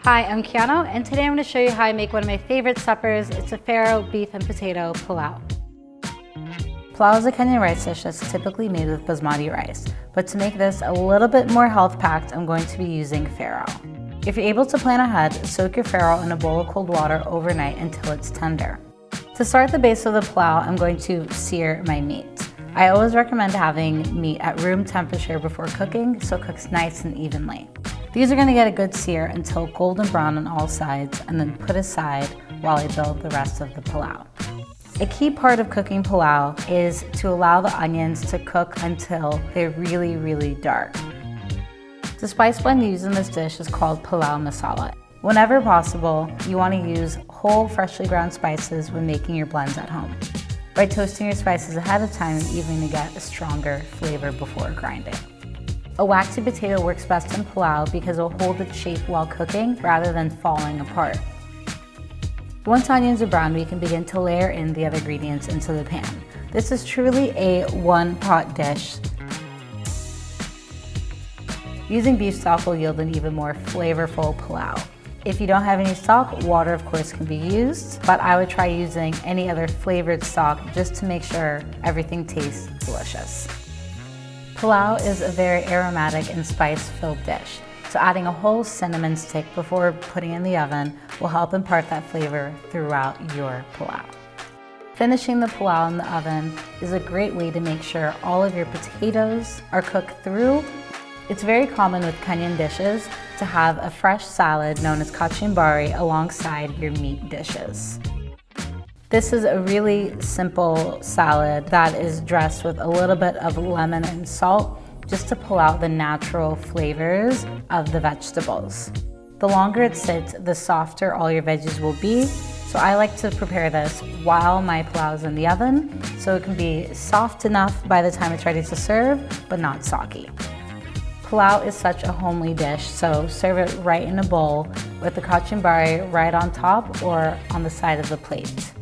Hi, I'm Kiana, and today I'm going to show you how I make one of my favorite suppers. It's a farro beef and potato pilau. Pilau is a Kenyan rice dish that's typically made with Basmati rice, but to make this a little bit more health-packed, I'm going to be using farro. If you're able to plan ahead, soak your farro in a bowl of cold water overnight until it's tender. To start the base of the pilau, I'm going to sear my meat. I always recommend having meat at room temperature before cooking so it cooks nice and evenly. These are going to get a good sear until golden brown on all sides and then put aside while I build the rest of the pilau. A key part of cooking pilau is to allow the onions to cook until they're really dark. The spice blend used in this dish is called Pilau masala. Whenever possible, you want to use whole freshly ground spices when making your blends at home. By toasting your spices ahead of time, you're even going to get a stronger flavor before grinding. A waxy potato works best in pilau because it will hold its shape while cooking rather than falling apart. Once onions are brown, we can begin to layer in the other ingredients into the pan. This is truly a one-pot dish. Using beef stock will yield an even more flavorful pilau. If you don't have any stock, water of course can be used, but I would try using any other flavored stock just to make sure everything tastes delicious. Pilau is a very aromatic and spice-filled dish, so adding a whole cinnamon stick before putting it in the oven will help impart that flavor throughout your pilau. Finishing the pilau in the oven is a great way to make sure all of your potatoes are cooked through. It's very common with Kenyan dishes to have a fresh salad known as kachumbari alongside your meat dishes. This is a really simple salad that is dressed with a little bit of lemon and salt just to pull out the natural flavors of the vegetables. The longer it sits, the softer all your veggies will be. So I like to prepare this while my pilau is in the oven so it can be soft enough by the time it's ready to serve, but not soggy. Pilau is such a homely dish, so serve it right in a bowl with the kachumbari right on top or on the side of the plate.